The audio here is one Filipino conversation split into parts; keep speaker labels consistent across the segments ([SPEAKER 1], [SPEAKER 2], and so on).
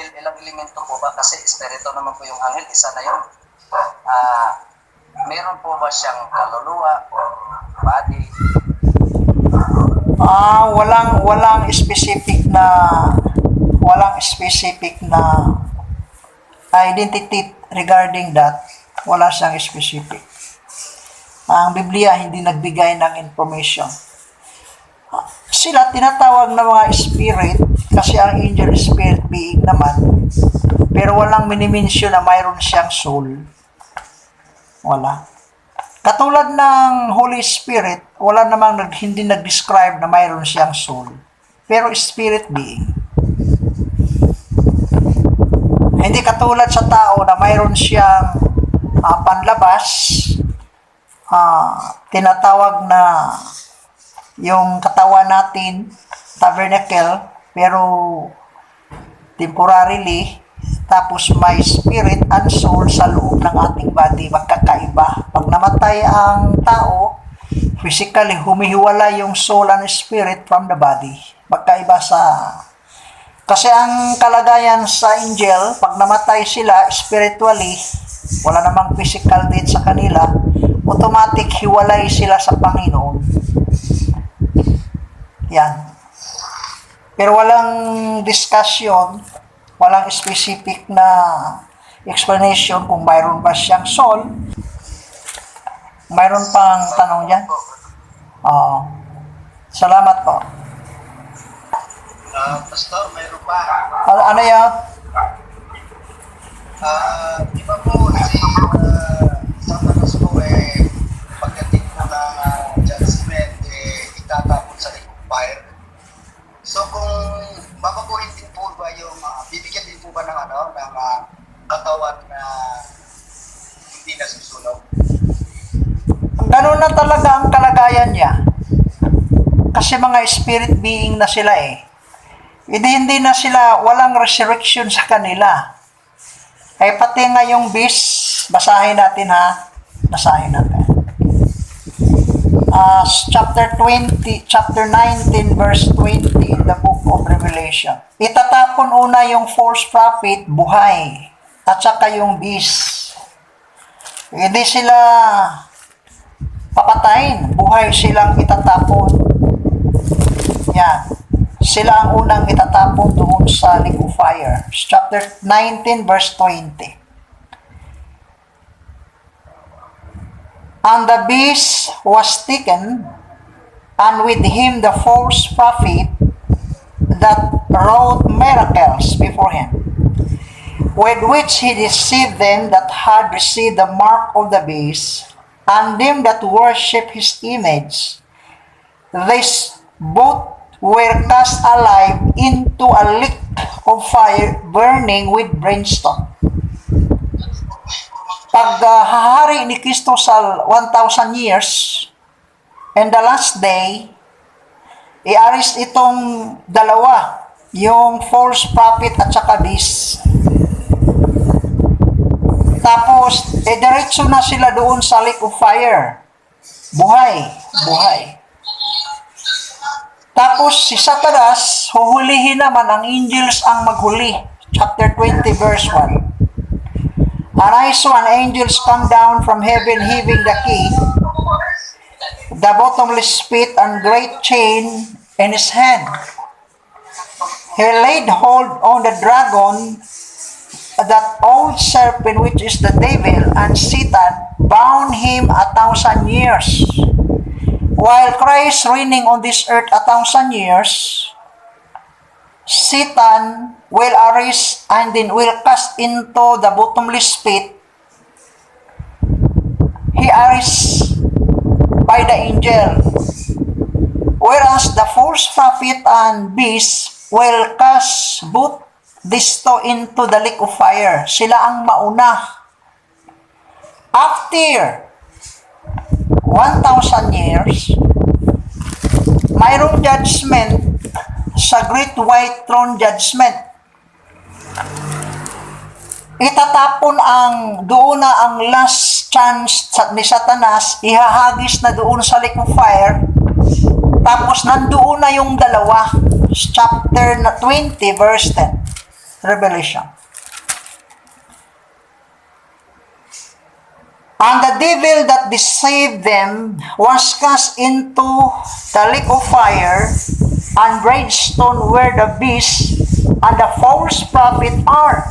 [SPEAKER 1] ilang elemento po ba? Kasi espiritu naman po yung anghel, isa na yun. Ah, meron po ba siyang kaluluwa o body?
[SPEAKER 2] Walang specific na identity regarding that. Wala siyang specific. Ang Biblia hindi nagbigay ng information. Sila tinatawag na mga spirit kasi ang angel spirit being naman, pero walang minimensyon na mayroon siyang soul. Wala. Katulad ng Holy Spirit, wala namang hindi nag-describe na mayroon siyang soul. Pero spirit being. Hindi katulad sa tao na mayroon siyang panlabas, tinatawag na yung katawan natin, tabernacle, pero temporarily, tapos may spirit and soul sa loob ng ating body, magkakaiba. Pag namatay ang tao, physically, humihiwala yung soul and spirit from the body. Magkaiba sa... Kasi ang kalagayan sa angel, pag namatay sila spiritually, wala namang physical death sa kanila, automatic hiwalay sila sa Panginoon. Yan. Pero walang discussion, walang specific na explanation kung mayroon ba siyang soul. Mayroon pang tanong dyan? Salamat po.
[SPEAKER 1] Pastor, mayroon pa.
[SPEAKER 2] Ano yan?
[SPEAKER 1] Di ba po kasi sa panos po pagdating po ng judgment, itatapon sa lake of fire. So kung babaguhin din po ba yung, bibigyan din po ba ng katawan na hindi nasusunog?
[SPEAKER 2] Ganun na talaga ang kalagayan niya. Kasi mga spirit being na sila hindi na sila, walang resurrection sa kanila. Pati nga yung beast, basahin natin ha. Basahin natin. Chapter 19, verse 20 in the book of Revelation. Itatapon una yung false prophet, buhay, at saka yung beast. Hindi sila papatayin, buhay silang itatapon. Yan. Sila ang unang itatapon doon sa lake of fire. Chapter 19, verse 20. And the beast was taken, and with him the false prophet that wrought miracles before him, with which he deceived them that had received the mark of the beast, and them that worship his image. These both were cast alive into a lake of fire burning with brimstone. Pag hahari ni Kristo sa 1,000 years, and the last day, i-aris itong dalawa, yung false prophet at saka beast. Tapos, diretso na sila doon sa lake of fire. Buhay. Tapos, si Satanas, huhulihin naman, ang angels ang maghuli. Chapter 20, verse 1. And I saw an angels come down from heaven, having the key, the bottomless pit, and great chain in his hand. He laid hold on the dragon, that old serpent which is the devil and Satan, bound him 1,000 years. While Christ reigning on this earth 1,000 years, Satan will arise and then will cast into the bottomless pit. He arise by the angel. Whereas the false prophet and beast will cast both these two into the lake of fire. Sila ang mauna. After 1,000 years, mayroong judgment sa Great White Throne Judgment. Itatapon doon na ang last chance ni Satanas, ihahagis na doon sa lake of fire, tapos nandoon na yung dalawa. Chapter 20, verse 10. Revelation. And the devil that deceived them was cast into the lake of fire and brimstone where the beast and the false prophet are,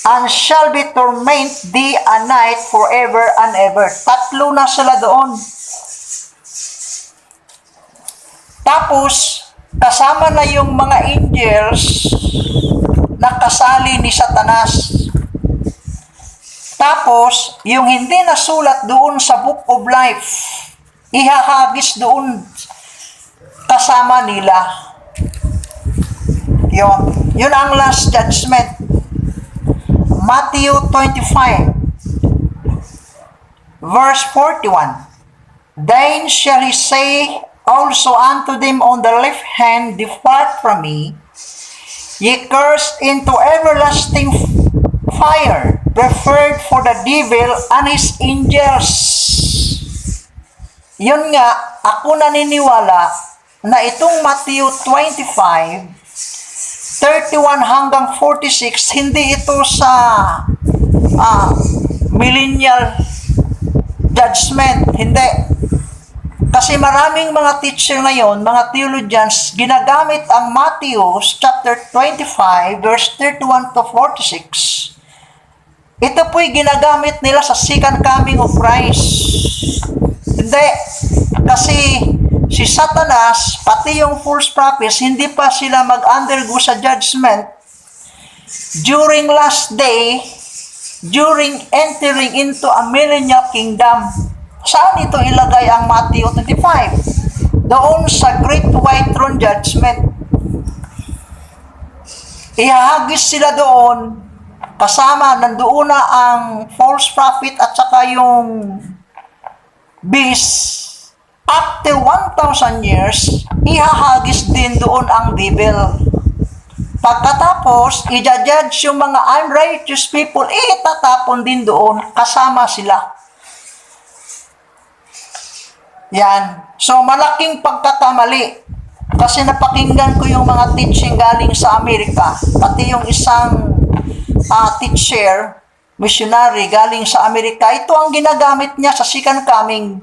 [SPEAKER 2] and shall be torment day and night forever and ever. Tatlo na sila doon. Tapos, kasama na yung mga angels na kasali ni Satanas. Tapos, yung hindi nasulat doon sa Book of Life, ihahagis doon kasama nila. Yun ang last judgment. Matthew 25, verse 41. Then shall he say also unto them on the left hand, Depart from me, ye cursed, into everlasting fire, preferred for the devil and his angels. Yun nga, ako naniniwala na itong Matthew 25, 31 hanggang 46, hindi ito sa millennial judgment. Hindi. Kasi maraming mga teacher ngayon, mga theologians, ginagamit ang Matthew chapter 25, verse 31 to 46. Ito po'y ginagamit nila sa second coming of Christ. Hindi. Kasi si Satanas, pati yung false prophets, hindi pa sila mag-undergo sa judgment during last day, during entering into a millennial kingdom. Saan ito ilagay ang Matthew 25? Doon sa Great White Throne Judgment. Ihahagis sila doon, kasama, nandoon na ang false prophet at saka yung beast. After 1,000 years, ihahagis din doon ang devil. Pagkatapos, i-judge yung mga unrighteous people, itatapon din doon, kasama sila. Yan. So, malaking pagkakamali. Kasi napakinggan ko yung mga teaching galing sa Amerika. Pati yung isang teacher, missionary galing sa Amerika, ito ang ginagamit niya sa second coming.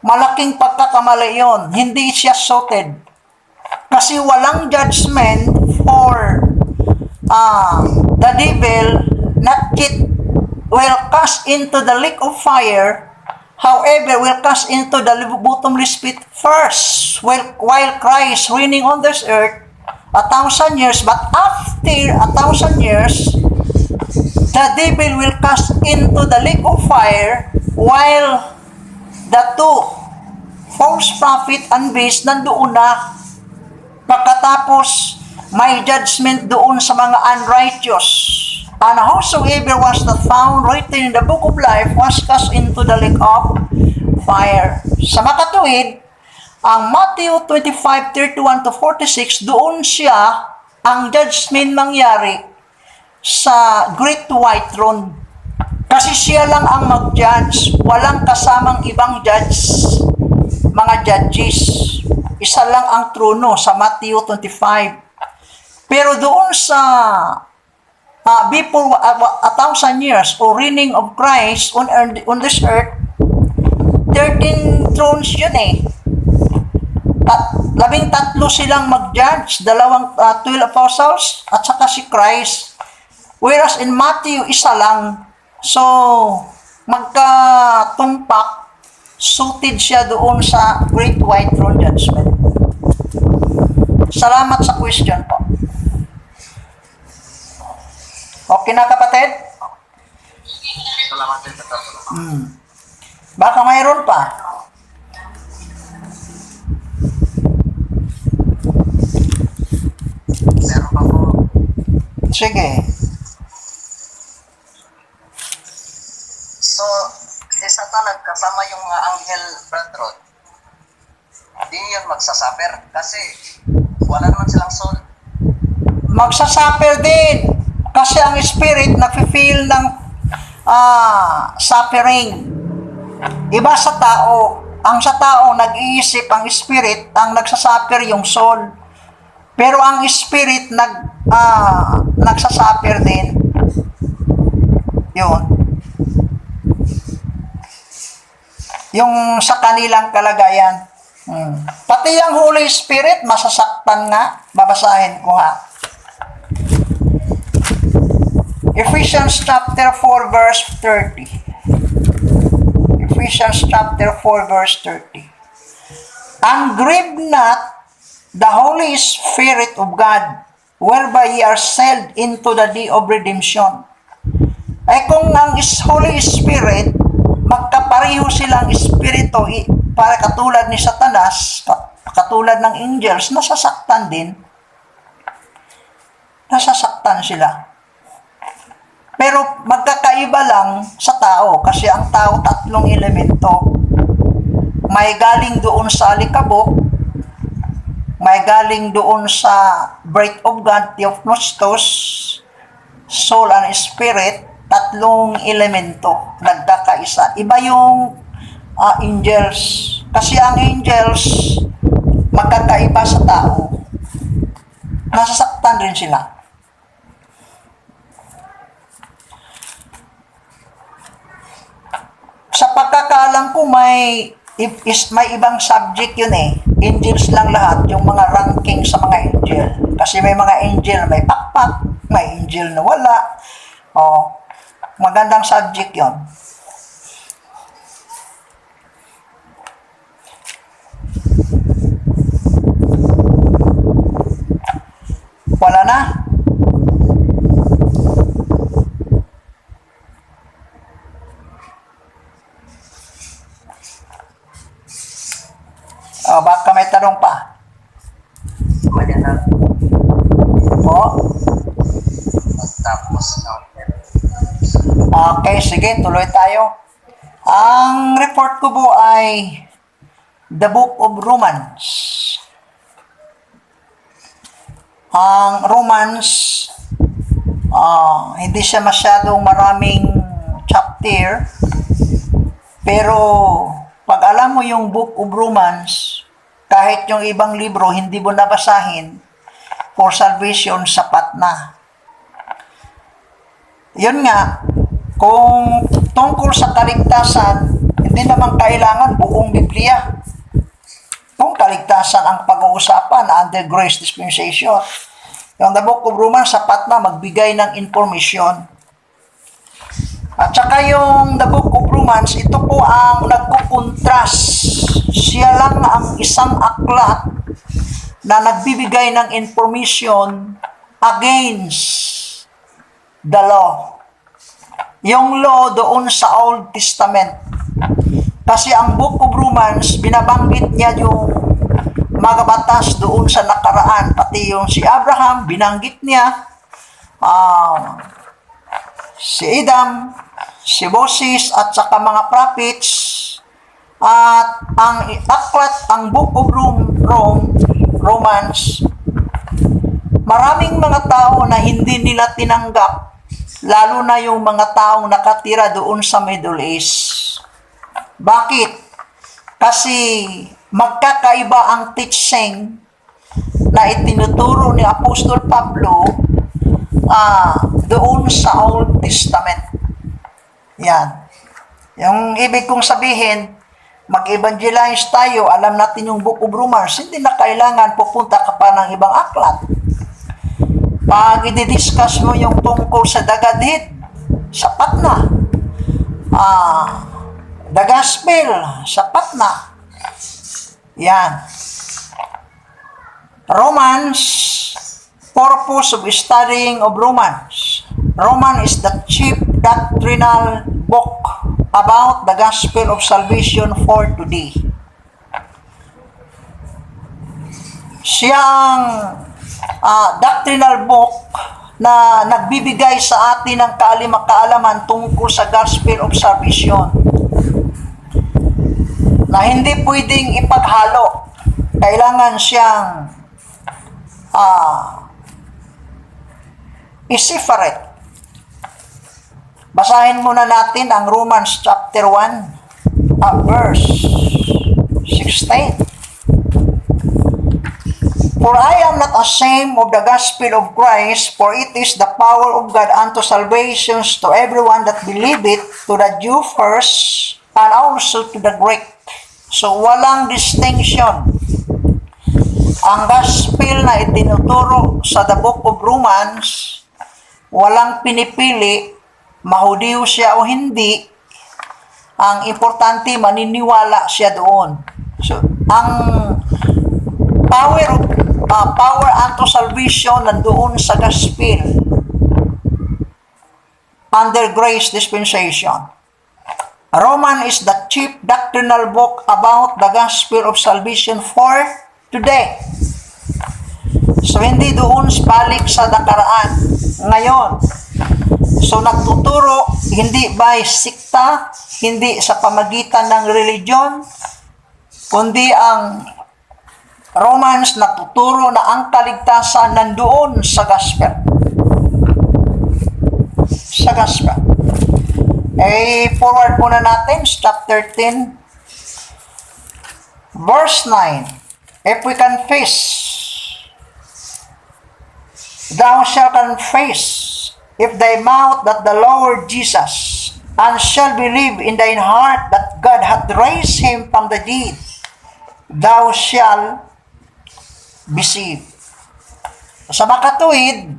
[SPEAKER 2] Malaking pagkakamali yon. Hindi siya suited. Kasi walang judgment for the devil, not yet will cast into the lake of fire. However, will cast into the bottomless pit first, while Christ reigning on this earth 1,000 years. But after 1,000 years, the devil will cast into the lake of fire, while the two false prophet and beast nandoon na. Pagkatapos, may judgment doon sa mga unrighteous. And whosoever was not found written in the book of life was cast into the lake of fire. Sa makatuwid, ang Matthew 25, 31 to 46, doon siya ang judgment mangyari sa Great White Throne. Kasi siya lang ang mag-judge, walang kasamang ibang judge, mga judges. Isa lang ang trono sa Matthew 25. Pero doon sa before 1,000 years or reigning of Christ on this earth, 13 thrones yun eh. 13 silang mag-judge, 12 apostles at saka si Christ. Whereas in Matthew, isa lang. So, magkatumpak, suited siya doon sa Great White Throne Judgment. Salamat sa question po. Okay na kapatid?
[SPEAKER 1] Salamat din, Dr.
[SPEAKER 2] Baka mayroon pa.
[SPEAKER 1] Meron pa po.
[SPEAKER 2] Sige.
[SPEAKER 1] So, si Satan nagkasama yung mga anghel, Brad Rod. Di yun magsasuffer kasi wala naman silang soul.
[SPEAKER 2] Magsasuffer din. Kasi ang spirit nafe-feel ng suffering. Iba sa tao. Ang sa tao nag-iisip, ang spirit, ang nagsasuffer yung soul. Pero ang spirit nagsasuffer din. Yun. Yung sa kanilang kalagayan. Pati ang Holy Spirit, masasaktan nga. Babasahin ko ha. Ephesians chapter 4 verse 30. Ephesians chapter 4 verse 30. And grieve not the Holy Spirit of God, whereby ye are sealed into the day of redemption. Ay kung ang Holy Spirit, magkapareho silang espiritu, para katulad ni Satanas, katulad ng angels, nasasaktan din. Nasasaktan sila. Pero magkakaiba lang sa tao, kasi ang tao tatlong elemento. May galing doon sa alikabok, may galing doon sa breath of God, Theopneustos, soul and spirit, tatlong elemento, nagkakaisa. Iba yung angels. Kasi ang angels, magkakaiba sa tao. Nasasaktan rin sila. Sa pagkakaalam ko, may ibang subject yun eh. Angels lang lahat, yung mga ranking sa mga angel. Kasi may mga angel may pakpak, may angel na wala. Magandang subject yon. Wala na? Baka may tanong pa.
[SPEAKER 1] Wala na. Tapos,
[SPEAKER 2] Okay, sige, tuloy tayo. Ang report ko po ay the Book of Romans. Ang Romans, hindi siya masyadong maraming chapter, pero pag alam mo yung Book of Romans, kahit yung ibang libro, hindi mo nabasahin, for salvation, sapat na. Yun nga, kung tungkol sa kaligtasan, hindi naman kailangan buong Biblia. Kung kaligtasan ang pag-uusapan under grace dispensation, yung the Book of Romans, sapat na magbigay ng information. At saka yung the Book of Romans, ito po ang nagkukontrast. Siya lang ang isang aklat na nagbibigay ng information against the law. Yung law doon sa Old Testament. Kasi ang Book of Romans, binabanggit niya yung mga batas doon sa nakaraan. Pati yung si Abraham, binanggit niya. Si Adam, si Moses, at saka mga prophets. At ang aklat, ang Book of Romans, maraming mga tao na hindi nila tinanggap, lalo na yung mga taong nakatira doon sa Middle East. Bakit? Kasi magkakaiba ang teaching na itinuturo ni Apostol Pablo doon sa Old Testament. Yan. Yung ibig kong sabihin, mag-evangelize tayo, alam natin yung Book of Romans, hindi na kailangan pupunta ka pa ng ibang aklat. Pag i-discuss mo yung tungkol sa the Godhead, sapat na. The Gospel, sapat na. Yan. Romans, purpose of studying of Romans. Romans is the chief doctrinal book about the gospel of salvation for today. Siya ang doctrinal book na nagbibigay sa atin ng kaalaman tungkol sa gospel of salvation na hindi pwedeng ipaghalo. Kailangan siyang i-separate. Basahin muna natin ang Romans chapter 1, verse 16. For I am not ashamed of the gospel of Christ, for it is the power of God unto salvation to everyone that believeth, to the Jew first, and also to the Greek. So, walang distinction. Ang gospel na itinuturo sa the book of Romans, walang pinipili, mahudiyo siya o hindi. Ang importante, maniniwala siya doon. So, ang power unto salvation nandoon sa gospel under grace dispensation. Roman is the chief doctrinal book about the gospel of salvation for today. So, hindi doon balik sa nakaraan. Ngayon, so nagtuturo hindi by sikta, hindi sa pamagitan ng religion, kundi ang Romans nagtuturo na ang kaligtasan nandoon sa gospel. Sa gospel. Forward muna natin, chapter 10, verse 9. If we confess, thou shalt confess with thy mouth that the Lord Jesus, and shall believe in thine heart that God hath raised him from the dead, thou shalt be saved. Sa makatuwid,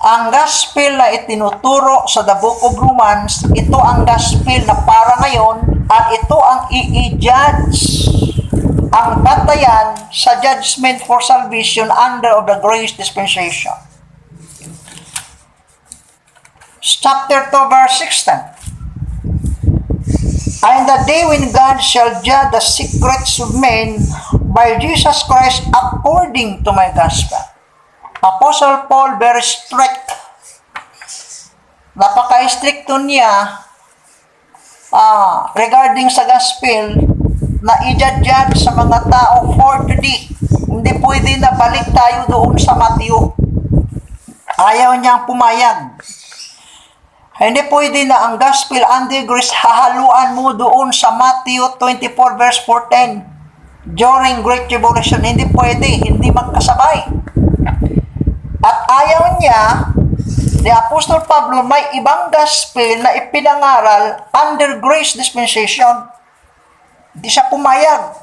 [SPEAKER 2] ang gospel na itinuturo sa the book of Romans, ito ang gospel na para ngayon at ito ang i-judge, ang batayan sa judgment for salvation under of the grace dispensation. Chapter 2, verse 16. And the day when God shall judge the secrets of men by Jesus Christ according to my gospel. Apostle Paul, very strict. Napaka-stricto niya regarding sa gospel na i-judge sa mga tao for today. Hindi pwede na balik tayo doon sa Matthew. Ayaw niyang pumayag. Hindi pwede na ang gospel under grace hahaluan mo doon sa Matthew 24 verse 14 during Great Tribulation. Hindi pwede, hindi magkasabay. At ayaw niya, ni Apostol Pablo, may ibang gospel na ipinangaral under grace dispensation. Hindi siya pumayag.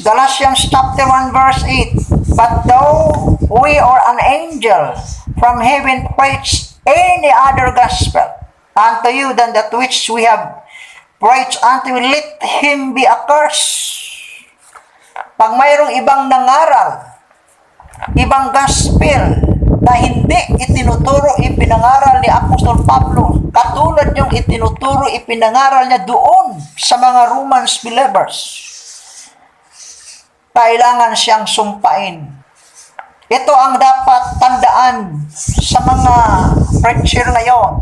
[SPEAKER 2] Galatians chapter 1 verse 8. But though we or an angel from heaven preach any other gospel unto you than that which we have preached unto you, let him be accursed. Pag mayroong ibang nangaral, ibang gospel na hindi itinuturo, ipinangaral ni Apostol Pablo, katulad yung itinuturo, ipinangaral niya doon sa mga Romans believers, kailangan siyang sumpain. Ito ang dapat tandaan sa mga preacher ngayon.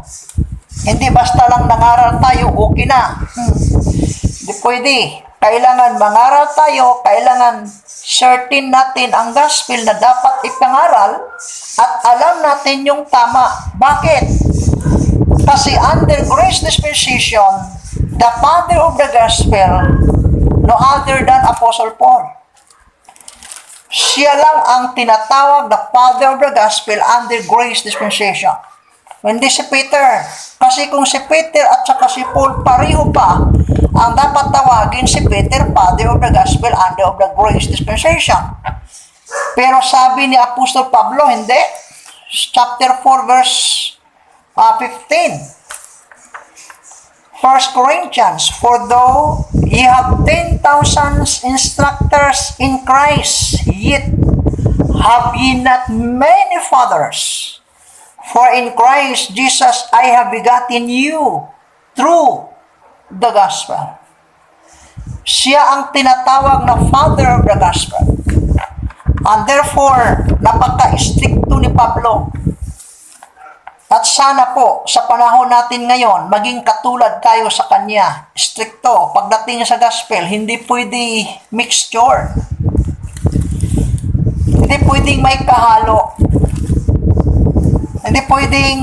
[SPEAKER 2] Hindi basta lang nangaral tayo, okay na. Hindi pwede. Kailangan mangaral tayo, kailangan certain natin ang gospel na dapat ipangaral at alam natin yung tama. Bakit? Kasi under grace dispensation, the father of the gospel, no other than Apostle Paul. Siya lang ang tinatawag na father of the gospel under grace dispensation. Hindi si Peter. Kasi kung si Peter at saka si Paul pareho pa, ang dapat tawagin si Peter, father of the gospel under of the grace dispensation. Pero sabi ni Apostol Pablo, hindi. Chapter 4 verse 15. 1 Corinthians, for though ye have 10,000 instructors in Christ, yet have ye not many fathers. For in Christ Jesus I have begotten you through the gospel. Siya ang tinatawag na father of the gospel. And therefore, napaka-stricto ni Pablo. At sana po, sa panahon natin ngayon, maging katulad tayo sa kanya. Stricto. Pagdating sa gospel, hindi pwede mixture. Hindi pwedeng may kahalo. Hindi pwedeng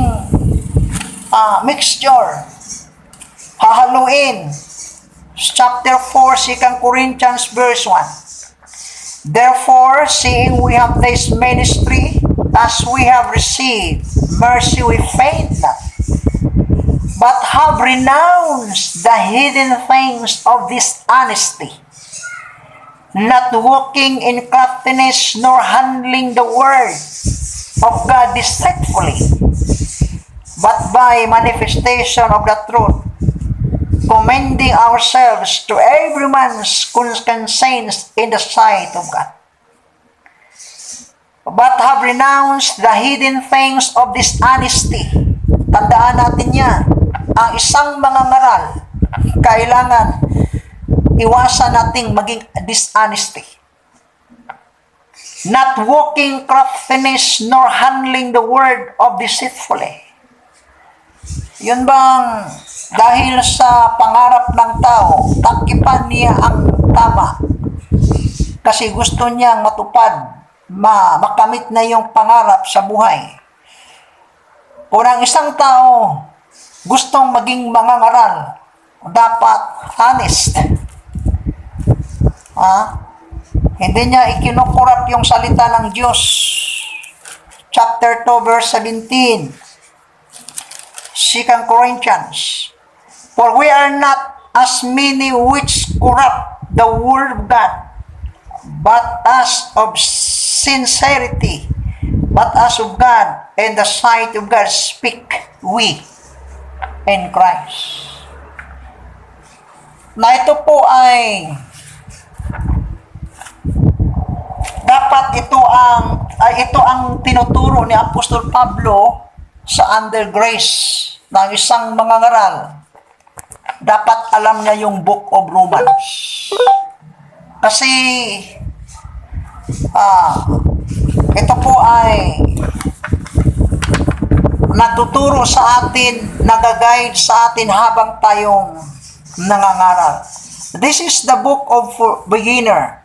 [SPEAKER 2] mixture. Hahaluin. Chapter 4, 2 Corinthians verse 1. Therefore, seeing we have this ministry, as we have received mercy, we faint not, but have renounced the hidden things of dishonesty, not walking in craftiness, nor handling the word of God deceitfully, but by manifestation of the truth, commending ourselves to every man's conscience in the sight of God. But have renounced the hidden things of dishonesty. Tandaan natin yan. Ang isang mangangaral, kailangan iwasan nating maging dishonesty. Not walking craftiness nor handling the word of deceitfully. Yun bang dahil sa pangarap ng tao, takipan niya ang tama kasi gusto niyang matupad, makamit na yung pangarap sa buhay. Kung ang isang tao gustong maging mangangaral, dapat honest. Hindi niya ikinukurap yung salita ng Diyos. Chapter 2 verse 17, 2 Corinthians. For we are not as many which corrupt the word of God, but as of sincerity, but as of God, and the sight of God speak we in Christ. Na ito po ay dapat ito ang tinuturo ni Apostol Pablo sa under grace ng isang mangangaral. Dapat alam niya yung Book of Romans. Kasi ito po ay nagtuturo sa atin, nag-guide sa atin habang tayong nangangaral. This is the book of beginner.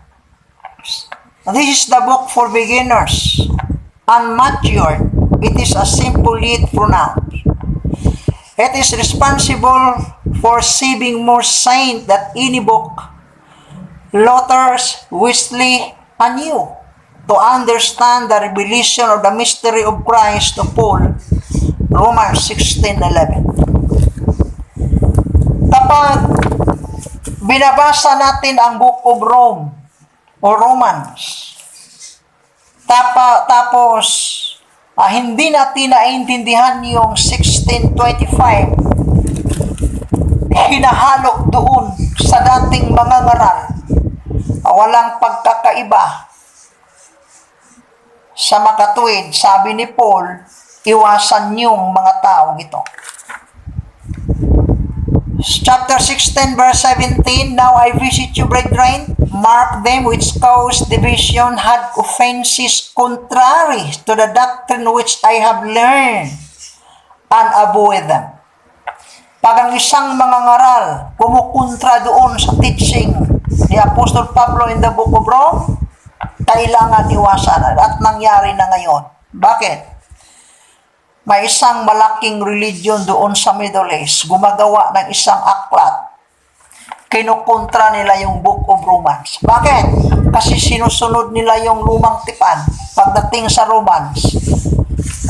[SPEAKER 2] This is the book for beginners. Unmatured. It is a simple yet pronounced. It is responsible for saving more saint than any book. Luthers, Wesley, and you to understand the revelation of the mystery of Christ to Paul, Romans 16:11. Kapag binabasa natin ang Book of Rome o Romans, tapos hindi natin naintindihan yung 16:25, hinahalo doon sa dating mga ngaral, walang pagkakaiba sa makatuwid. Sabi ni Paul, iwasan yung mga taong ito. Chapter 16 verse 17, Now I visit you, brethren, mark them which cause division, had offenses contrary to the doctrine which I have learned, and avoid them. Pag ang isang mangangaral kumukontra doon sa teaching ni Apostol Pablo in the Book of Rome, kailangan iwasan, at nangyari na ngayon. Bakit? May isang malaking religion doon sa Middle East, gumagawa ng isang aklat. Kinukontra nila yung Book of Romans. Bakit? Kasi sinusunod nila yung lumang tipan. Pagdating sa Romans,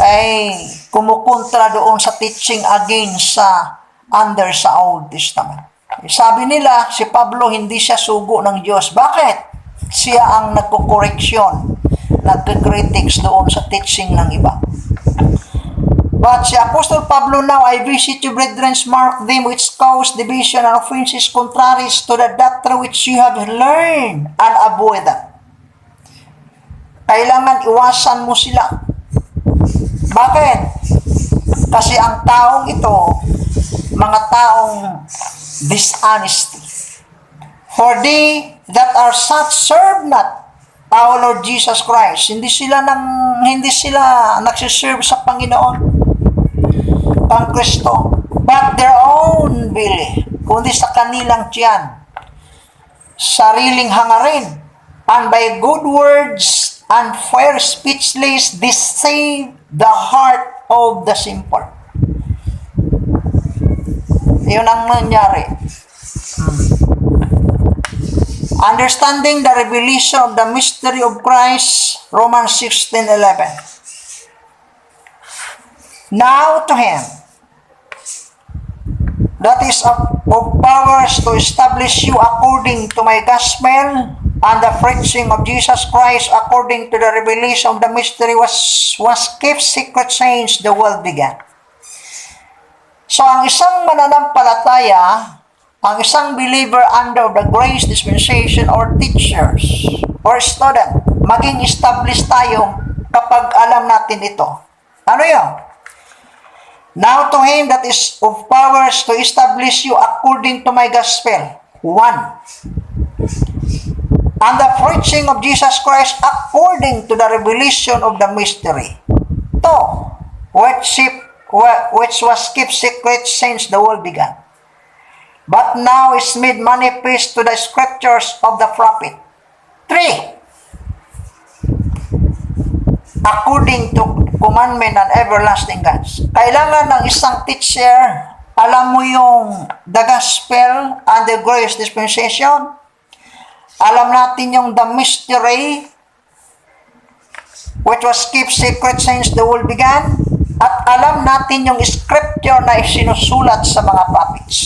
[SPEAKER 2] ay kumukontra doon sa teaching against sa Old Testament. Sabi nila, si Pablo hindi siya sugo ng Diyos. Bakit? Siya ang nagko-correction, nagko-critics doon sa teaching ng iba. But si Apostol Pablo, now I visit you, brethren, mark them which cause division and offenses contraries to the doctrine which you have learned, and avoid them. Kailangan iwasan mo sila. Bakit? Kasi ang taong ito, mga taong dishonesty. For they that are such serve not our Lord Jesus Christ. Hindi sila nagsiserve sa Panginoon, ang Kristo, but their own belly, kundi sa kanilang tiyan, sariling hangarin, and by good words and fair speechless deceive the heart of the simple. Yun ang nangyari. Understanding the revelation of the mystery of Christ, Romans 16:11. Now to him that is of powers to establish you according to my gospel and the preaching of Jesus Christ according to the revelation of the mystery was kept secret since the world began. So ang isang mananampalataya, ang isang believer under the grace dispensation or teachers or student, maging established tayo kapag alam natin ito. Ano yun? Now to him that is of powers to establish you according to my gospel. 1. And the preaching of Jesus Christ according to the revelation of the mystery. 2. Which was kept secret since the world began, but now is made manifest to the scriptures of the prophet. 3. According to commandment and everlasting gods. Kailangan ng isang teacher, alam mo yung the gospel and the grace dispensation. Alam natin yung the mystery which was kept secret since the world began. At alam natin yung scripture na isinusulat sa mga prophets.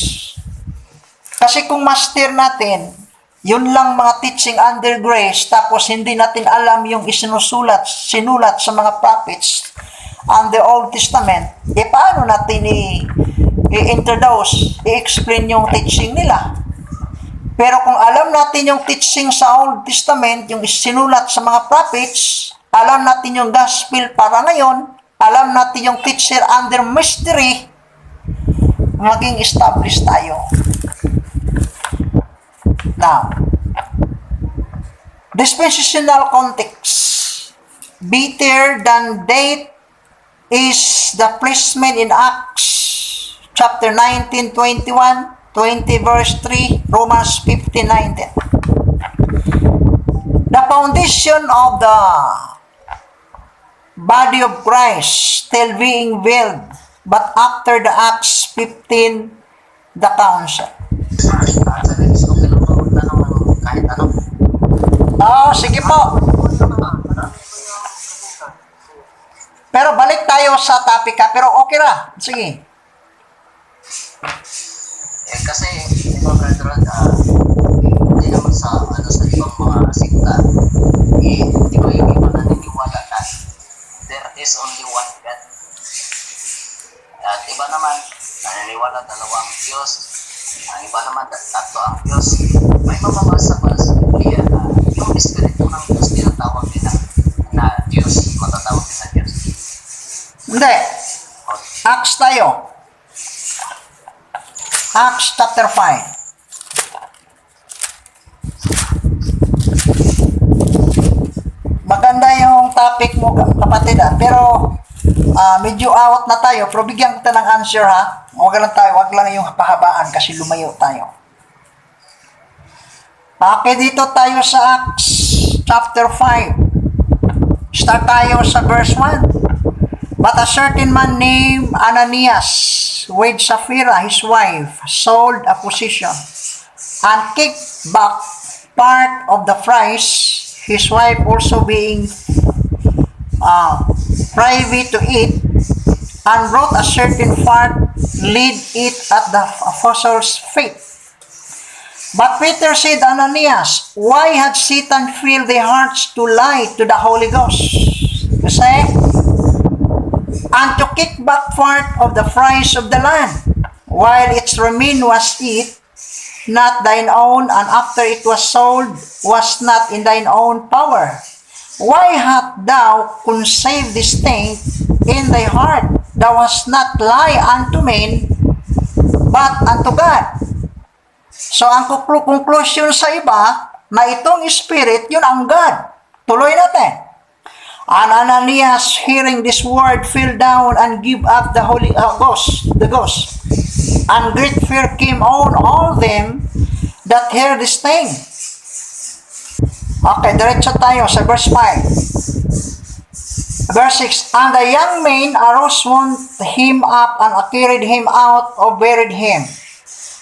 [SPEAKER 2] Kasi kung master natin, yun lang mga teaching under grace, tapos hindi natin alam yung sinulat sa mga prophets and the Old Testament, paano natin i-introduce, i-explain yung teaching nila? Pero kung alam natin yung teaching sa Old Testament, yung sinulat sa mga prophets, alam natin yung gospel para ngayon, alam natin yung teacher under mystery, maging established tayo. Now, dispensational context. Better than date is the placement in Acts chapter 19, 21, 20 verse 3, Romans 15:19. The foundation of the body of Christ still being veiled, but after the Acts 15, the council. Sige po. Pero balik tayo sa topic ha, pero okay ra. Sige.
[SPEAKER 3] Kasi, di ba, brother, hindi naman sa ibang mga sikta, di ba yung iba naniniwala na there is only one God. At iba naman, naniniwala dalawang Diyos. Ang iba naman, tatlo ang Diyos. May mababasa pa sa Biblia na yung Espiritu ng Diyos tinatawag nila na Diyos, matatawag din na Diyos.
[SPEAKER 2] Hindi. Acts tayo. Acts chapter 5. Maganda yung topic mo, kapatid pero medyo out na tayo, pero bigyan kita ng answer ha. Wag lang yung pahabaan kasi lumayo tayo. Okay, dito tayo sa Acts chapter 5. Start tayo sa verse 1. But a certain man named Ananias, with Sapphira his wife, sold a position and kicked back part of the price, his wife also being privy to it, and brought a certain part, laid it at the apostles' feet. But Peter said, Ananias, why had Satan filled their hearts to lie to the Holy Ghost? You say, and to kick back part of the price of the land, while its remain was it, not thine own, and after it was sold, was not in thine own power. Why hast thou conceived this thing in thy heart? Thou hast not lie unto men, but unto God. So, ang conclusion sa iba, na itong spirit, yun ang God. Tuloy natin. And Ananias, hearing this word, fell down and gave up the Holy Ghost. And great fear came on all them that heard this thing. Okay, diretso tayo sa verse 5. Verse 6, and the young men arose, wound him up, and carried him out, or buried him.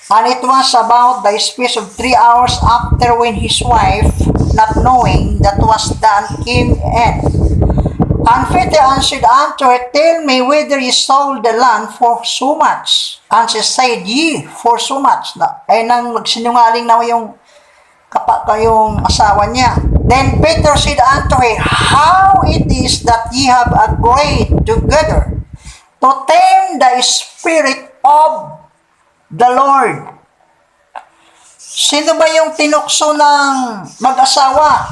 [SPEAKER 2] And it was about the space of 3 hours after when his wife, not knowing that was done, came in. And Peter answered unto her, Tell me whether ye sold the land for so much. And she said, Ye, for so much. Ay nang magsinungaling na yung asawa niya. Then Peter said unto her, How it is that ye have agreed together to tame the Spirit of the Lord. Sino ba yung tinukso ng mag-asawa?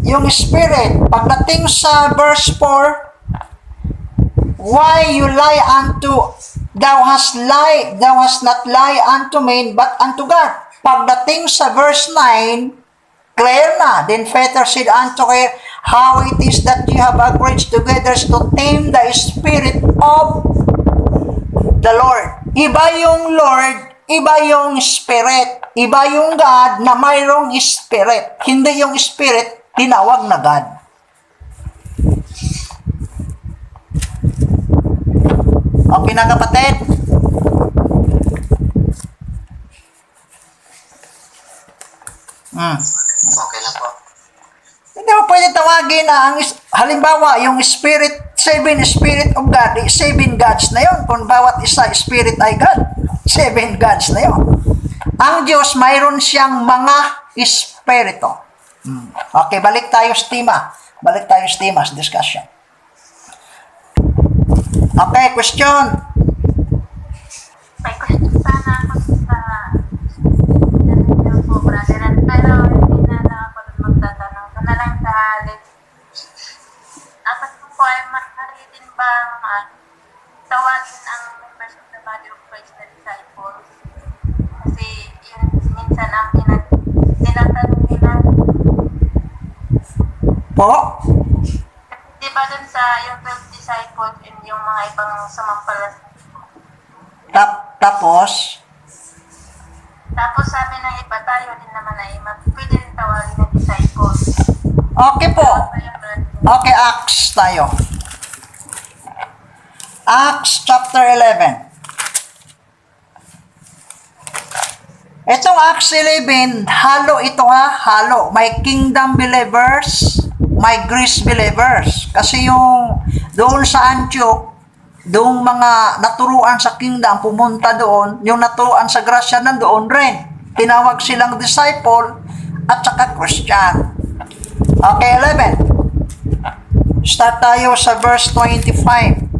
[SPEAKER 2] Yung Spirit. Pagdating sa verse 4, Why you lie unto, thou hast not lie unto men, but unto God. Pagdating sa verse 9, clear na. Then Peter said unto her, How it is that you have agreed together to tame the Spirit of the Lord. Iba yung Lord, iba yung Spirit. Iba yung God na mayroong Spirit. Hindi yung Spirit, tinawag na God. Okay na kapatid?
[SPEAKER 3] Okay lang po.
[SPEAKER 2] Hindi mo pwede tawagin na halimbawa, yung Spirit, 7 Spirit of God, 7 gods na yon. Kung bawat isa Spirit ay God, 7 gods na yon. Ang Diyos, mayroon siyang mga Espiritu. Okay, balik tayo sa tema. Balik tayo sa tema sa discussion. Okay, question.
[SPEAKER 4] May question sana ako sa ganun po, brother. Pero hindi na ako magtatanong. Ito na lang sa apat po ay maaari din bang tawagin ang members of the body of Christ na disciples? Kasi yun minsan ang tinatanong nila.
[SPEAKER 2] Po?
[SPEAKER 4] Di ba dun sa yung 12 disciples and yung mga ibang sumampalas?
[SPEAKER 2] Tapos?
[SPEAKER 4] Tapos sabi ng iba, tayo din naman ay pwede rin tawagin ng disciples.
[SPEAKER 2] Okay po. Okay, Acts tayo. Acts chapter 11. Itong Acts 11, halo ito ha, halo. May kingdom believers, may Greece believers. Kasi yung doon sa Antioch, doong mga naturuan sa kingdom, pumunta doon, yung naturuan sa grasya nandoon rin. Tinawag silang disciple at saka Christian. Okay, 11. Start tayo sa verse 25.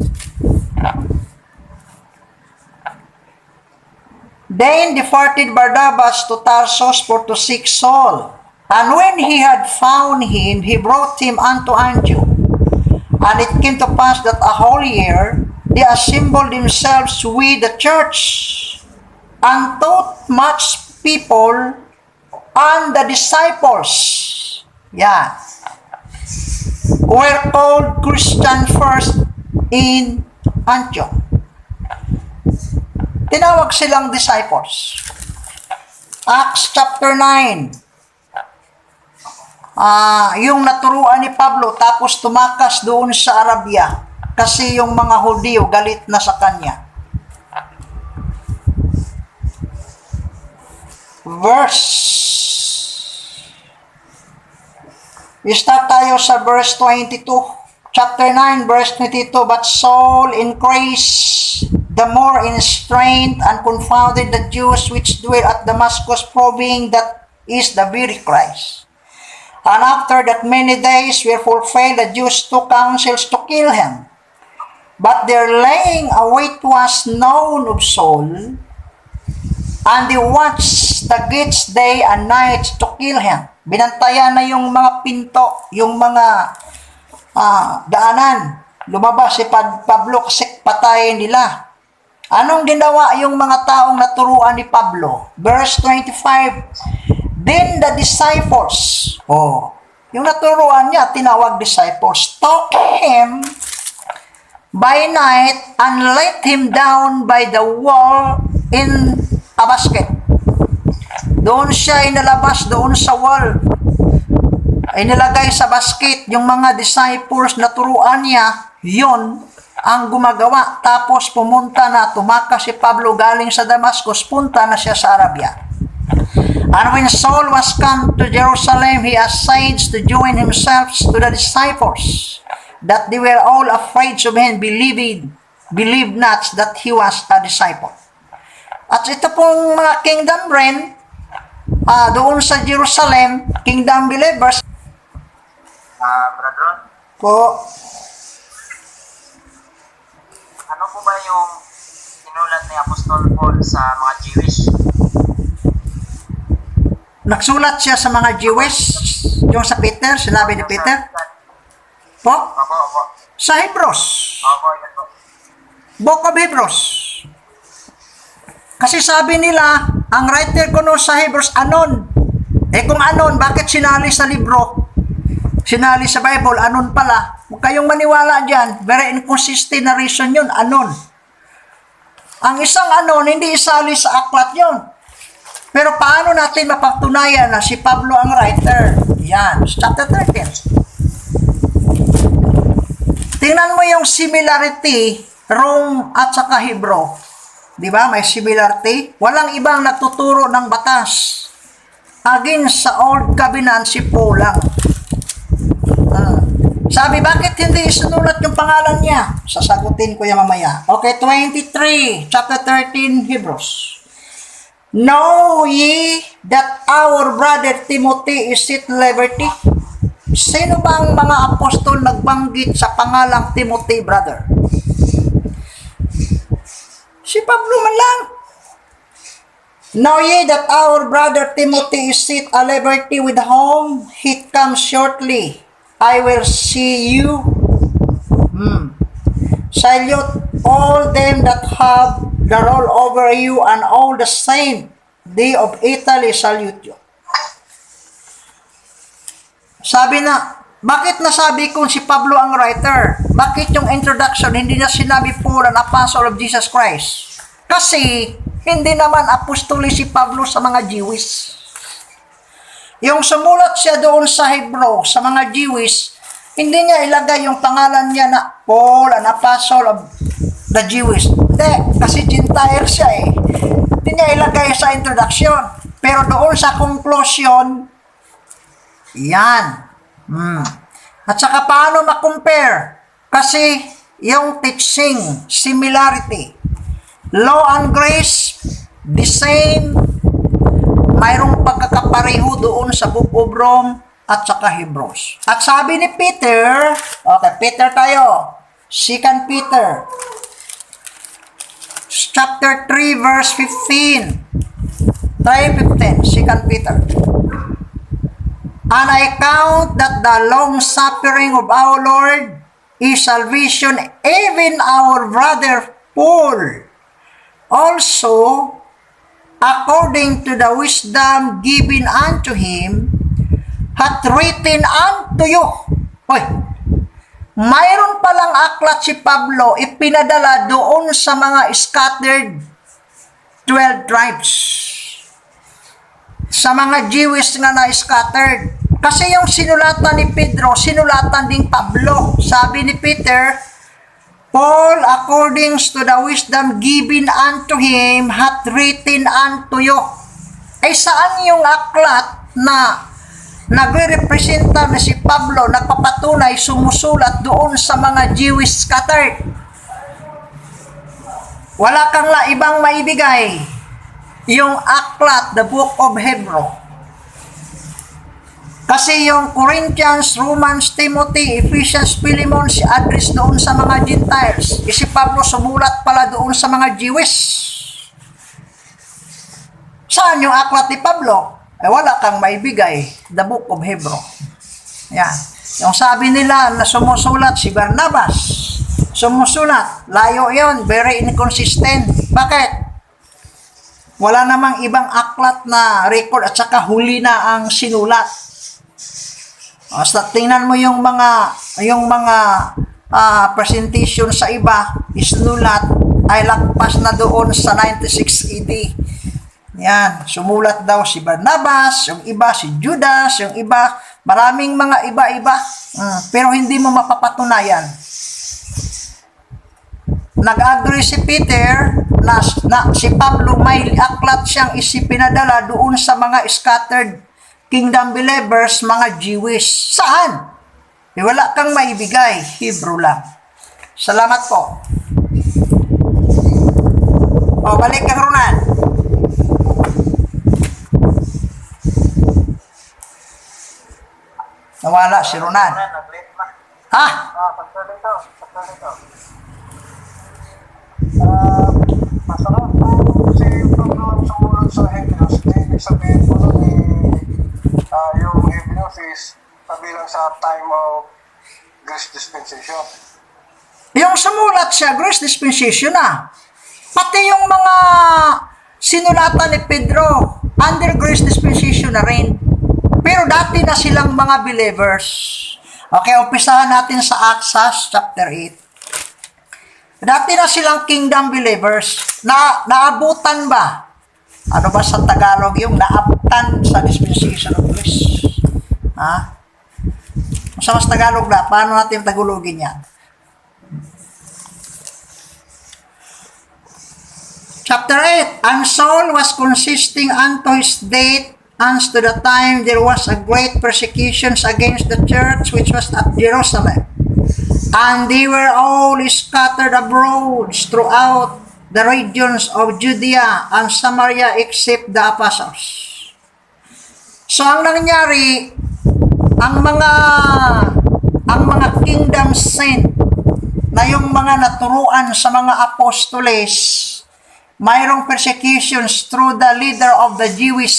[SPEAKER 2] Then departed Barnabas to Tarsus for to seek Saul. And when he had found him, he brought him unto Antioch. And it came to pass that a whole year they assembled themselves with the church, and taught much people and the disciples. Yeah. Were called Christian first in Antioch. Tinawag silang disciples. Acts chapter 9. Yung naturuan ni Pablo tapos tumakas doon sa Arabia kasi yung mga Hudyo galit na sa kanya. Start tayo sa verse 22. Chapter 9, verse 22. But Saul increased the more in strength and confounded the Jews which dwell at Damascus, proving that is the very Christ. And after that many days were fulfilled, the Jews took counsels to kill him. But their laying await was known of Saul, and they watched the gates day and night to kill him. Binantayan na yung mga pinto, yung mga daanan. Lumabas si Pablo kasi patayin nila. Anong ginawa yung mga taong naturuan ni Pablo? Verse 25. Then the disciples, yung naturuan niya, tinawag disciples, took him by night and let him down by the wall in a basket. Doon siya inalabas, doon sa wall. Ay nilagay sa basket yung mga disciples na turuan niya, yun, ang gumagawa. Tapos pumunta na, tumakas si Pablo galing sa Damascus, punta na siya sa Arabia. And when Saul was come to Jerusalem, he assigned to join himself to the disciples, that they were all afraid of him, believed not that he was a disciple. At ito pong mga kingdom rin, doon sa Jerusalem, kingdom believers,
[SPEAKER 3] Brother Ron,
[SPEAKER 2] po,
[SPEAKER 3] ano po ba yung sinulat ni Apostol Paul sa mga Jewish?
[SPEAKER 2] nagsulat siya sa mga Jewish, yung sa Peter, sinabi ni Peter, po,
[SPEAKER 3] Opo.
[SPEAKER 2] sa Hebrews,
[SPEAKER 3] Opo, yan po.
[SPEAKER 2] Book of Hebrews. Kasi sabi nila, ang writer ko no sa Hebrews, anon. Kung anon, bakit sinali sa libro? Sinali sa Bible, anon pala. Huwag kayong maniwala dyan. Very inconsistent na reason yun, anon. Ang isang anon, hindi isali sa aklat yun. Pero paano natin mapatunayan na si Pablo ang writer? Yan, chapter 13. Tingnan mo yung similarity, Rome at saka Hebrew. Di ba? May similarity. Walang ibang nagtuturo ng batas. Against sa Old Covenant, si Paul lang. Sabi, bakit hindi isinulat yung pangalan niya? Sasagutin ko yan mamaya. Okay, 23, chapter 13, Hebrews. Know ye that our brother Timothy is at liberty? Sino bang mga apostol nagbanggit sa pangalang Timothy, brother? Si Pablo man lang. Know ye that our brother Timothy is at liberty, with whom he comes shortly. I will see you. Salute all them that have the roll over you, and all the saints, they of Italy salute you. Sabi na, bakit nasabi kong si Pablo ang writer? Bakit yung introduction, hindi na sinabi Paul, an apostle of Jesus Christ? Kasi, hindi naman apostoli si Pablo sa mga Jewish. Yung sumulat siya doon sa Hebrew, sa mga Jewish, hindi niya ilagay yung pangalan niya na Paul, an apostle of the Jewish. Hindi, kasi Gentile siya eh. Hindi niya ilagay sa introduction. Pero doon sa conclusion, yan. At saka paano ma-compare? Kasi yung teaching, similarity, law and grace, the same, mayroong pagkakapareho doon sa Book of Rome at saka Hebrews. At sabi ni Peter, okay, Peter tayo, 2 Peter, chapter 3, verse 15. Try 15, 2 Peter. And I count that the long suffering of our Lord is salvation, even our brother Paul also, according to the wisdom given unto him, hath written unto you. Hoy, mayroon palang aklat si Pablo ipinadala doon sa mga scattered 12 tribes. Sa mga Jewish na na-scattered. Kasi yung sinulatan ni Pedro, sinulatan din Pablo. Sabi ni Peter, Paul, according to the wisdom given unto him, hath written unto you. Ay saan yung aklat na nagre-representa na si Pablo, nagpapatunay, sumusulat doon sa mga Jewish scattered? Wala kang ibang maibigay. Yung aklat, the Book of Hebrew. Kasi yung Corinthians, Romans, Timothy, Ephesians, Philemon, si address doon sa mga Gentiles. Si Pablo sumulat pala doon sa mga Jewish. Saan yung aklat ni Pablo? Wala kang maibigay. The Book of Hebrew. Yan. Yung sabi nila na sumusulat si Barnabas. Sumusulat. Layo yon, very inconsistent. Bakit? Wala namang ibang aklat na record at saka huli na ang sinulat. Tingnan mo yung mga presentation sa iba, isinulat ay lagpas na doon sa 96 AD. Yan, sumulat daw si Barnabas, yung iba si Judas, yung iba, maraming mga iba-iba. Pero hindi mo mapapatunayan. nag-agree si Peter na si Pablo may aklat siyang isipinadala doon sa mga scattered kingdom believers, mga Jewish. Saan? Wala kang maibigay, Hebrew lang. Salamat po. O, balik kang Ronan. Nawala si Ronan. Ha?
[SPEAKER 1] Masarap po si Pablo ang sumunod sa Hebrews. Ibig sabihin po nun yung Hebrews is kabilang sa time of Grace Dispensation.
[SPEAKER 2] Yung sumulat siya, Grace Dispensation na. Pati yung mga sinulatan ni Pedro, under Grace Dispensation na rin. Pero dati na silang mga believers. Okay, umpisahan natin sa Acts chapter 8. Dati na silang kingdom believers. Naabutan ba? Ano ba sa Tagalog yung naabutan sa dispensation of grace? Ha? Sa mas Tagalog na, paano natin tagulogin yan? Chapter 8, And Saul was consisting unto his date, unto the time there was a great persecution against the church which was at Jerusalem. And they were all scattered abroad throughout the regions of Judea and Samaria except the apostles. So ang nangyari, ang mga kingdom saint na yung mga naturuan sa mga apostoles, mayroong persecutions through the leader of the Jewish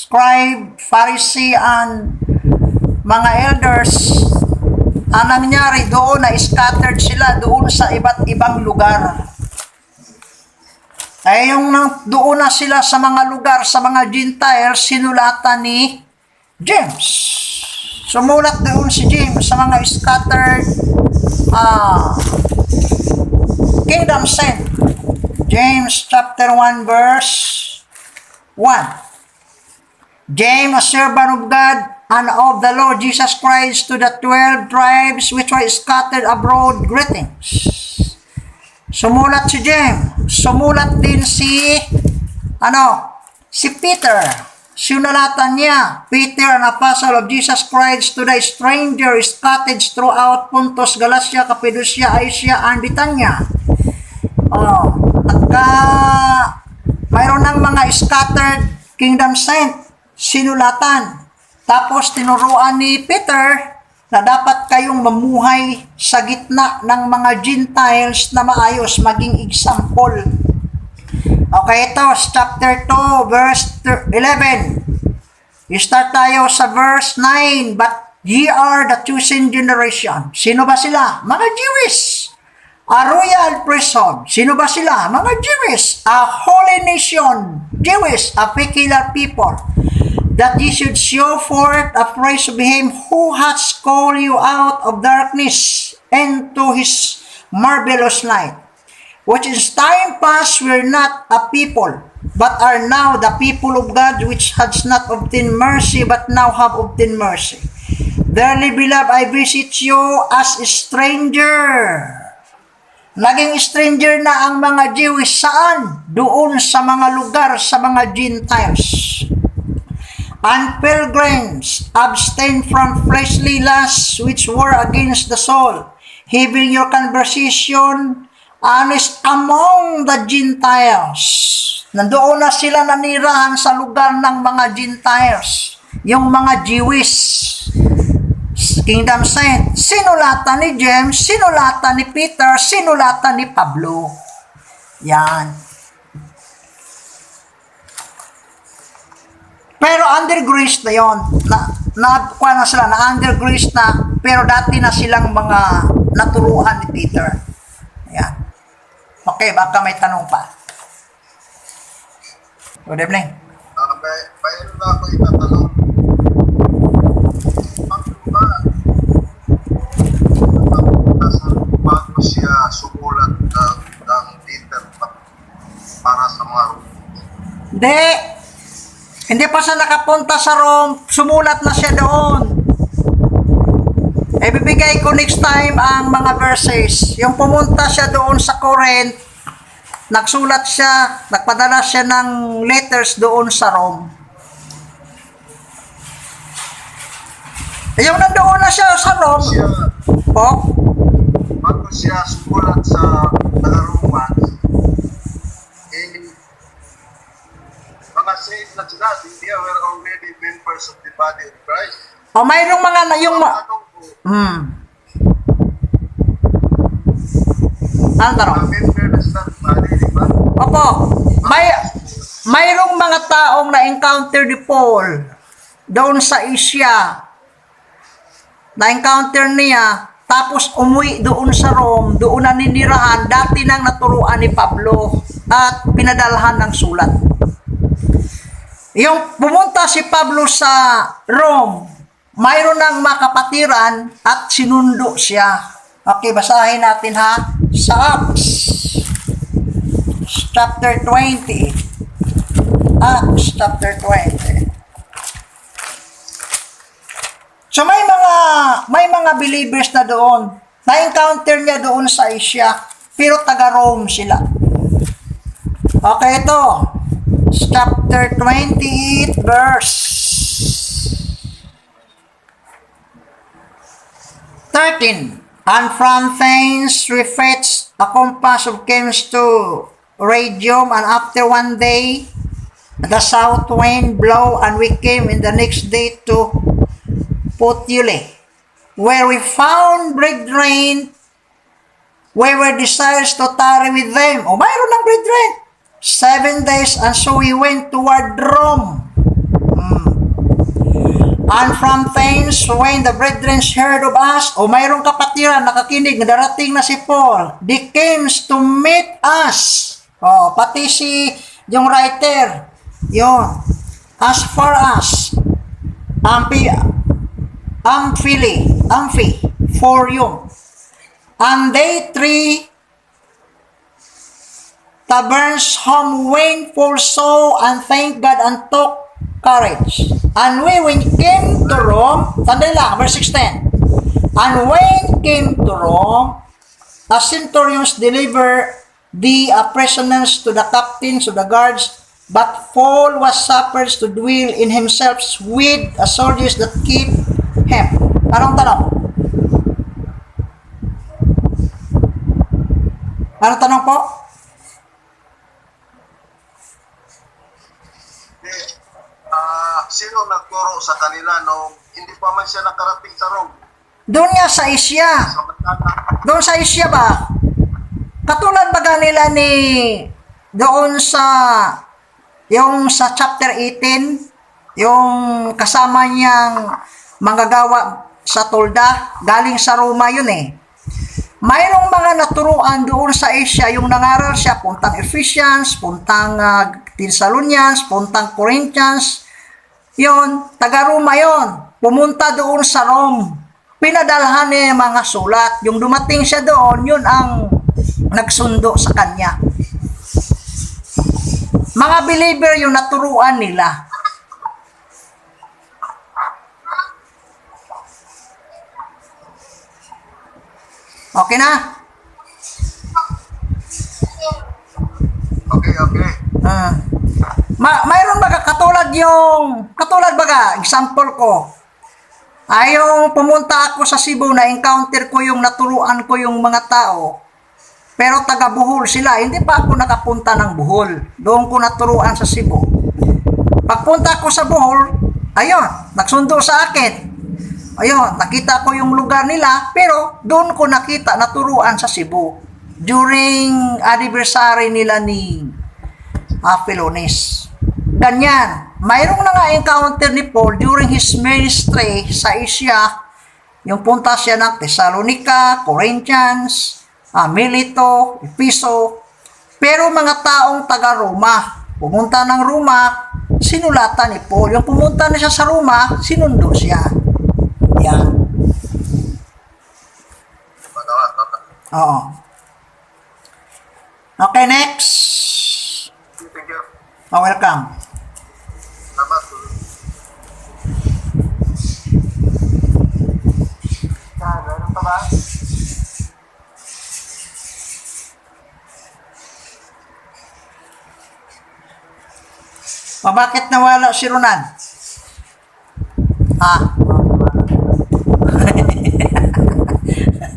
[SPEAKER 2] scribe, Pharisee, and mga elders. Ang nangyari doon na scattered sila doon sa iba't ibang lugar. Ay yung doon na sila sa mga lugar, sa mga Gentiles, sinulatan ni James. Sumulat doon si James sa mga scattered kingdom saint. James chapter 1 verse 1. James, a servant of God and of the Lord Jesus Christ, to the 12 tribes which were scattered abroad, greetings. Sumulat si James. Sumulat din si Peter. Sinulatan niya, Peter, an apostle of Jesus Christ, to the stranger scattered throughout Pontus, Galatia, Cappadocia, Asia, and Bithynia. Mayroon ng mga scattered kingdom saint, sinulatan. Tapos tinuruan ni Peter na dapat kayong mamuhay sa gitna ng mga Gentiles na maayos, maging example. Okay, ito, chapter 2, verse 11. I-start tayo sa verse 9. But ye are the chosen generation. Sino ba sila? Mga Jewish. A royal priesthood. Sino ba sila? Mga Jewish. A holy nation. Jewish. A peculiar people. That ye should show forth a praise of him who has called you out of darkness into his marvelous light, which in time past were not a people, but are now the people of God, which has not obtained mercy, but now have obtained mercy. Verily, beloved, I visit you as a stranger. Naging stranger na ang mga Jewish saan? Doon sa mga lugar, sa mga Gentiles. And pilgrims, abstain from fleshly lusts which war against the soul, having your conversation honest among the Gentiles. Nandoon na sila nanirahan sa lugar ng mga Gentiles, yung mga Jewish kingdom saint. Sinulatan ni James, sinulatan ni Peter, sinulatan ni Pablo. Yan. Pero under grace na yon, nakuha na sila na under grace na, pero dati na silang mga naturuan ni Peter. Ayan. Okay, baka may tanong pa. Good evening.
[SPEAKER 1] Bayan na ako itatanong. Bago siya sumulat ng Peter para sa mga
[SPEAKER 2] Hindi pa siya nakapunta sa Rome, sumulat na siya doon. Ibibigay ko next time ang mga verses. Yung pumunta siya doon sa Corinth, nagsulat siya, nagpadala siya ng letters doon sa Rome. Yung nandoon na siya sa Rome,
[SPEAKER 1] Siya,
[SPEAKER 2] po,
[SPEAKER 1] bago siya sumulat sa taga-Romans, mga saints na sila, they were already members of the body of Christ.
[SPEAKER 2] o mayroong mga na yung...
[SPEAKER 1] Ang tanong ko,
[SPEAKER 2] Ano tanong?
[SPEAKER 1] mga members ng body, di ba?
[SPEAKER 2] Opo, mayroong mga taong na-encounter ni Paul doon sa Asia. Na-encounter niya, tapos umuwi doon sa Rome, doon na ninirahan, dati nang naturuan ni Pablo at pinadalhan ng sulat. Yung pumunta si Pablo sa Rome, mayroon ng makapatiran at sinundo siya. Okay, basahin natin ha. Sa Acts, chapter 20. Acts, chapter 20. So may mga believers na doon. Na-encounter niya doon sa Asia, pero taga-Rome sila. Okay, ito. Chapter 28, verse 13. And from thence we fetched a compass of Chems to Radium, and after one day the south wind blow, and we came in the next day to Puteoli, where we found brethren, we were desirous to tarry with them. O mayroon ng brethren. 7 days, and so we went toward Rome. And from thence, when the brethren heard of us, o mayroong kapatiran, nakakinig, na darating na si Paul, they came to meet us. O, pati si, yung writer, yun, as far as Amphiforium. And they three taverns home went for so, and thank God and took courage. And when came to Rome, tanda lang, verse 16. And when came to Rome, the centurions delivered the prisoners to the captains of the guards, but Paul was suffered to dwell in himself with the soldiers that keep him. Anong tanong? Anong tanong po?
[SPEAKER 1] Sino nagturo sa kanila nung hindi pa man siya nakarating sa Rome?
[SPEAKER 2] Doon nga sa Asia.
[SPEAKER 1] Samantala,
[SPEAKER 2] Doon sa Asia ba? Katulad ba nila ni doon sa yung sa chapter 18, yung kasama niyang manggagawa sa tolda, galing sa Roma yun eh. Mayroong mga naturuan doon sa Asia, yung nangaral siya, puntang Ephesians, puntang Thessalonians, puntang Corinthians, yun, taga-Roma yun. Pumunta doon sa Rome. Pinadalhan niya yung mga sulat. Yung dumating siya doon, yun ang nagsundo sa kanya. Mga believer yung naturuan nila. Okay na?
[SPEAKER 1] okay.
[SPEAKER 2] Mayroon baga katulad baga, example ko, yung pumunta ako sa Cebu, na encounter ko yung naturuan ko yung mga tao, pero taga Bohol sila, hindi pa ako nakapunta ng Bohol, doon ko naturuan sa Cebu. Pagpunta ko sa Bohol, ayun, nagsundo sa akin, ayun, nakita ko yung lugar nila, pero doon ko nakita, naturuan sa Cebu, during anniversary nila ni Philonis. Ganyan. Mayroong encounter ni Paul during his ministry sa Asia. Yung punta siya ng Thessalonica, Corinthians, Mileto, Epheso. Pero mga taong taga-Roma. Pumunta ng Roma, sinulatan ni Paul. Yung pumunta na siya sa Roma, sinundo siya. Yan. Oo. Okay, next.
[SPEAKER 1] Thank you.
[SPEAKER 2] Oh, welcome.
[SPEAKER 1] Salamat.
[SPEAKER 2] Bakit nawala si Ronan? Ha?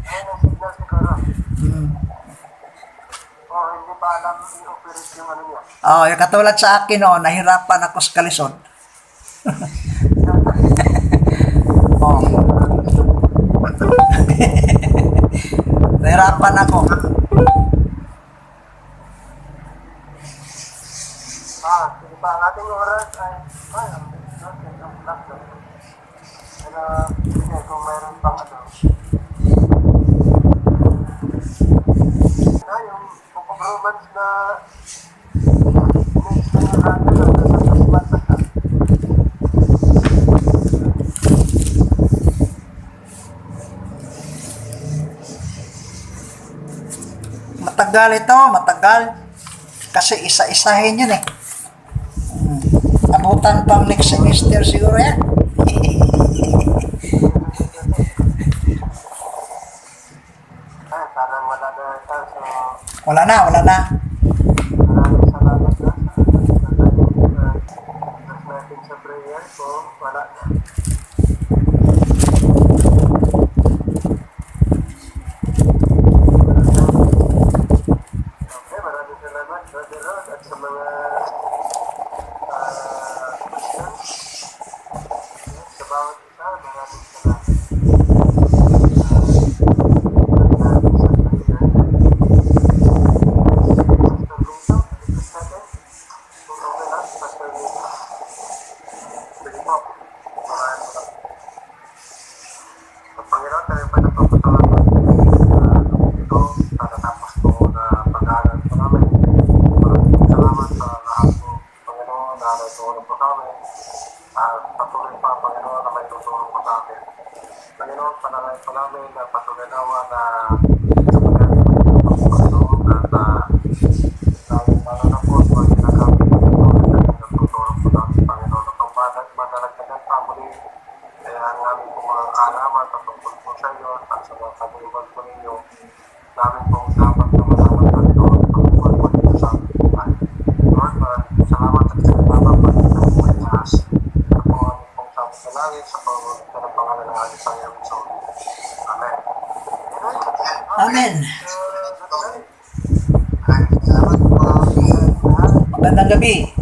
[SPEAKER 1] Ayun ang signal siguro. Oh, hindi pa alam i-operate yung ano niya.
[SPEAKER 2] Oh, yung katulad sa akin, oh, nahirapan ako sa kalisod. Oh. Nahirapan ako.
[SPEAKER 1] Sige pa, ang ating oras ay, ang laptop. Pero, sige, kung mayroon pang ano. Yung performance na next na yung ano, nasa kasmat na siya.
[SPEAKER 2] Matagal ito, matagal. Kasi isa-isahin yun eh. Abutan pang next semester siguro yan.
[SPEAKER 1] Parang wala na ito, so
[SPEAKER 2] Wala na, wala na.
[SPEAKER 1] maraming salamat na sa natin sa prayer kung wala na. Okay, maraming salamat, Brother Rod, at sa mga questions. Sa bawat isa, maraming salamat. Panginoon, tayo pa nagpapasalamat ito sa natapos ko na pag-aaral sa namin. Maraming salamat sa lahat po, Panginoon, na natutulong po sa amin. At patuloy pa, Panginoon, na may tutulong po sa amin. Panginoon, panalay po namin na patuloy nawa na sa pagkakas ng Panginoon at lalo na po sa ginagamit ng Panginoon na natutulong po sa amin, Panginoon. At ang madalagdagan family, kaya ang aming po mga kaalaman patungkol po sa iyo at sa mga kabuliwan po ninyo, namin pong dapat na malaman na ito at patungkol po dito sa aming buhay. Lord, maraming salamat at sa ibabang pagkita po ay taas. Ito po aming pong sabi sa langit sa pagkita ng pangalan ng aming Panginoon Jesus. Amen.
[SPEAKER 2] Amen.
[SPEAKER 1] Salamat po.
[SPEAKER 2] Magandang gabi.